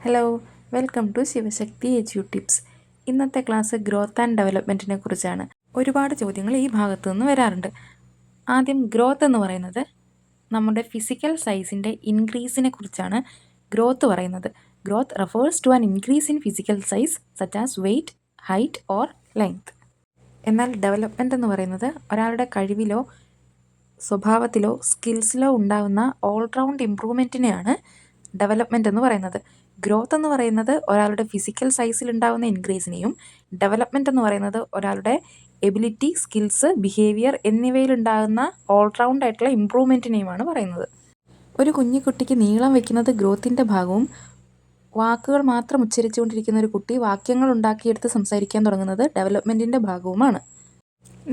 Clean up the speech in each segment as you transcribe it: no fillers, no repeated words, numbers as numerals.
Hello, welcome to Shivashakti edu tips. ഇന്നത്തെ class growth and ഡെവലപ്മെൻറ്റിനെ കുറിച്ചാണ്. ഒരുപാട് ചോദ്യങ്ങൾ ഈ ഭാഗത്തു നിന്ന് വരാറുണ്ട്. ആദ്യം ഗ്രോത്ത് എന്ന് പറയുന്നത് നമ്മുടെ ഫിസിക്കൽ സൈസിൻ്റെ ഇൻക്രീസിനെ കുറിച്ചാണ് ഗ്രോത്ത് പറയുന്നത്. Growth refers to an increase in physical size such as weight, height or length. എന്നാൽ ഡെവലപ്മെൻറ്റ് എന്ന് പറയുന്നത് ഒരാളുടെ കഴിവിലോ സ്വഭാവത്തിലോ സ്കിൽസിലോ ഉണ്ടാകുന്ന ഓൾറൗണ്ട് ഇമ്പ്രൂവ്മെൻറ്റിനെയാണ് ഡെവലപ്മെൻറ്റ് എന്ന് പറയുന്നത്. ഗ്രോത്ത് എന്ന് പറയുന്നത് ഒരാളുടെ ഫിസിക്കൽ സൈസിൽ ഉണ്ടാകുന്ന ഇൻക്രീസിനെയും ഡെവലപ്മെൻറ്റ് എന്ന് പറയുന്നത് ഒരാളുടെ എബിലിറ്റി, സ്കിൽസ്, ബിഹേവിയർ എന്നിവയിലുണ്ടാകുന്ന ഓൾറൗണ്ട് ആയിട്ടുള്ള ഇമ്പ്രൂവ്മെൻറ്റിനെയുമാണ് പറയുന്നത്. ഒരു കുഞ്ഞിക്കുട്ടിക്ക് നീളം വയ്ക്കുന്നത് ഗ്രോത്തിൻ്റെ ഭാഗവും വാക്കുകൾ മാത്രം ഉച്ചരിച്ചുകൊണ്ടിരിക്കുന്ന ഒരു കുട്ടി വാക്യങ്ങൾ ഉണ്ടാക്കിയെടുത്ത് സംസാരിക്കാൻ തുടങ്ങുന്നത് ഡെവലപ്മെൻറ്റിൻ്റെ ഭാഗവുമാണ്.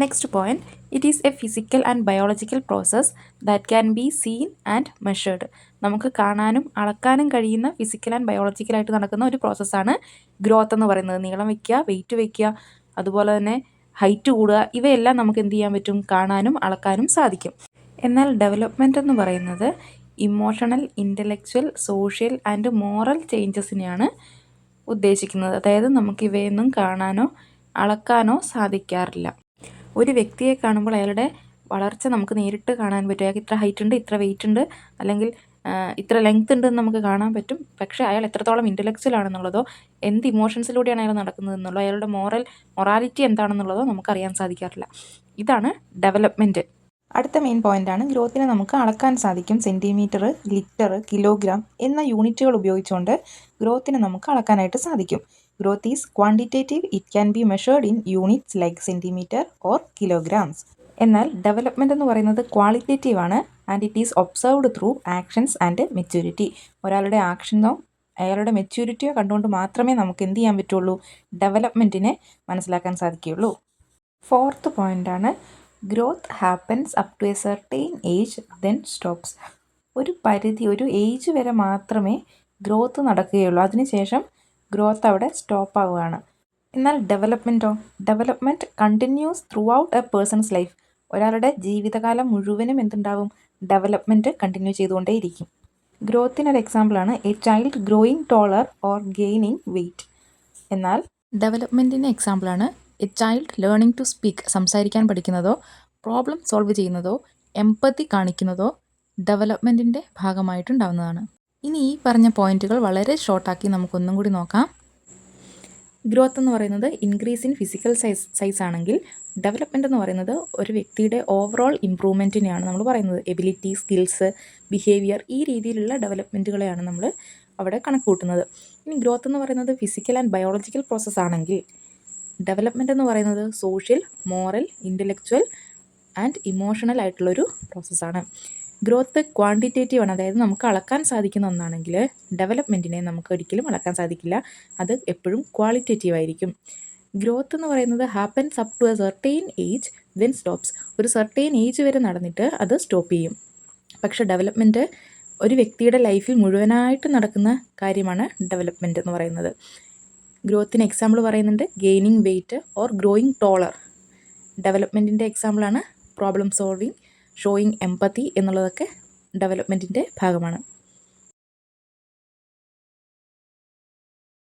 Next point, it is a physical and biological process that can be seen and measured. നമുക്ക് കാണാനും അളക്കാനും കഴിയുന്ന ഫിസിക്കൽ ആൻഡ് ബയോളജിക്കലായിട്ട് നടക്കുന്ന ഒരു പ്രോസസ്സാണ് ഗ്രോത്ത് എന്ന് പറയുന്നത്. നീളം വയ്ക്കുക, വെയിറ്റ് വയ്ക്കുക, അതുപോലെ തന്നെ ഹൈറ്റ് കൂടുക, ഇവയെല്ലാം നമുക്ക് എന്ത് ചെയ്യാൻ പറ്റും? കാണാനും അളക്കാനും സാധിക്കും. എന്നാൽ ഡെവലപ്മെൻറ്റ് എന്ന് പറയുന്നത് emotional, intellectual, social and moral ചേഞ്ചസിനെയാണ് ഉദ്ദേശിക്കുന്നത്. അതായത് നമുക്കിവയൊന്നും കാണാനോ അളക്കാനോ സാധിക്കാറില്ല. ഒരു വ്യക്തിയെ കാണുമ്പോൾ അയാളുടെ വളർച്ച നമുക്ക് നേരിട്ട് കാണാൻ പറ്റും. അയാൾക്ക് ഇത്ര ഹൈറ്റ് ഉണ്ട്, ഇത്ര വെയിറ്റ് ഉണ്ട്, അല്ലെങ്കിൽ ഇത്ര ലെങ്ത് ഉണ്ടെന്ന് നമുക്ക് കാണാൻ പറ്റും. പക്ഷേ അയാൾ എത്രത്തോളം ഇൻ്റലക്ച്വൽ ആണെന്നുള്ളതോ എന്ത് ഇമോഷൻസിലൂടെയാണ് അയാൾ നടക്കുന്നതെന്നുള്ളതോ അയാളുടെ മൊറാലിറ്റി എന്താണെന്നുള്ളതോ നമുക്കറിയാൻ സാധിക്കാറില്ല. ഇതാണ് ഡെവലപ്മെൻറ്റ്. അടുത്ത മെയിൻ പോയിൻ്റാണ് ഗ്രോത്തിനെ നമുക്ക് അളക്കാൻ സാധിക്കും. സെൻറ്റിമീറ്റർ, ലിറ്റർ, കിലോഗ്രാം എന്ന യൂണിറ്റുകൾ ഉപയോഗിച്ചുകൊണ്ട് ഗ്രോത്തിനെ നമുക്ക് അളക്കാനായിട്ട് സാധിക്കും. Growth is quantitative. It can be measured in units like centimetre or kilograms. എന്നാൽ ഡെവലപ്മെൻറ്റ് എന്ന് പറയുന്നത് ക്വാളിറ്റേറ്റീവ് ആണ് and it is observed through actions and maturity. ഒരാളുടെ ആക്ഷനോ അയാളുടെ മെച്യൂരിറ്റിയോ കണ്ടുകൊണ്ട് മാത്രമേ നമുക്ക് എന്ത് ചെയ്യാൻ പറ്റുള്ളൂ? ഡെവലപ്മെൻറ്റിനെ മനസ്സിലാക്കാൻ സാധിക്കുകയുള്ളൂ. ഫോർത്ത് പോയിൻ്റാണ് growth happens up to a certain age then stops. ഒരു പരിധി, ഒരു ഏജ് വരെ മാത്രമേ ഗ്രോത്ത് നടക്കുകയുള്ളൂ. അതിനുശേഷം ഗ്രോത്ത് അവിടെ സ്റ്റോപ്പ് ആവുകയാണ്. എന്നാൽ development continues throughout a person's life. ഒരാളുടെ ജീവിതകാലം മുഴുവനും എന്തുണ്ടാവും? ഡെവലപ്മെൻറ്റ് കണ്ടിന്യൂ ചെയ്തുകൊണ്ടേയിരിക്കും. ഗ്രോത്തിനൊരു എക്സാമ്പിളാണ് a child growing taller or gaining weight. എന്നാൽ ഡെവലപ്മെൻറ്റിൻ്റെ എക്സാമ്പിളാണ് a child learning to speak. സംസാരിക്കാൻ പഠിക്കുന്നതോ പ്രോബ്ലം സോൾവ് ചെയ്യുന്നതോ എംപതി കാണിക്കുന്നതോ ഡെവലപ്മെൻറ്റിൻ്റെ ഭാഗമായിട്ടുണ്ടാവുന്നതാണ്. ഇനി ഈ പറഞ്ഞ പോയിന്റുകൾ വളരെ ഷോർട്ടാക്കി നമുക്കൊന്നും കൂടി നോക്കാം. ഗ്രോത്ത് എന്ന് പറയുന്നത് ഇൻക്രീസ് ഇൻ ഫിസിക്കൽ സൈസ് ആണെങ്കിൽ ഡെവലപ്മെൻറ്റ് എന്ന് പറയുന്നത് ഒരു വ്യക്തിയുടെ ഓവറോൾ ഇമ്പ്രൂവ്മെൻറ്റിനെയാണ് നമ്മൾ പറയുന്നത്. എബിലിറ്റി, സ്കിൽസ്, ബിഹേവിയർ, ഈ രീതിയിലുള്ള ഡെവലപ്മെൻറ്റുകളെയാണ് നമ്മൾ അവിടെ കണക്ക് കൂട്ടുന്നത്. ഇനി ഗ്രോത്ത് എന്ന് പറയുന്നത് ഫിസിക്കൽ ആൻഡ് ബയോളജിക്കൽ പ്രോസസ്സ് ആണെങ്കിൽ ഡെവലപ്മെൻറ്റ് എന്ന് പറയുന്നത് social, moral, intellectual and emotional ആയിട്ടുള്ളൊരു പ്രോസസ്സാണ്. ഗ്രോത്ത് ക്വാണ്ടിറ്റേറ്റീവ് ആണ്, അതായത് നമുക്ക് അളക്കാൻ സാധിക്കുന്ന ഒന്നാണെങ്കിൽ ഡെവലപ്മെൻറ്റിനെ നമുക്ക് ഒരിക്കലും അളക്കാൻ സാധിക്കില്ല. അത് എപ്പോഴും ക്വാളിറ്റേറ്റീവ് ആയിരിക്കും. ഗ്രോത്ത് എന്ന് പറയുന്നത് happens up to a certain age then stops. ഒരു സർടെയിൻ ഏജ് വരെ നടന്നിട്ട് അത് സ്റ്റോപ്പ് ചെയ്യും. പക്ഷേ ഡെവലപ്മെൻറ്റ് ഒരു വ്യക്തിയുടെ ലൈഫിൽ മുഴുവനായിട്ട് നടക്കുന്ന കാര്യമാണ് ഡെവലപ്മെൻറ്റ് എന്ന് പറയുന്നത്. ഗ്രോത്തിന് എക്സാമ്പിൾ പറയുന്നുണ്ട് gaining weight or growing taller. ഡെവലപ്മെൻറ്റിൻ്റെ എക്സാമ്പിളാണ് പ്രോബ്ലം സോൾവിങ്, ഷോയിങ് എംപതി എന്നുള്ളതൊക്കെ ഡെവലപ്മെൻറ്റിൻ്റെ ഭാഗമാണ്.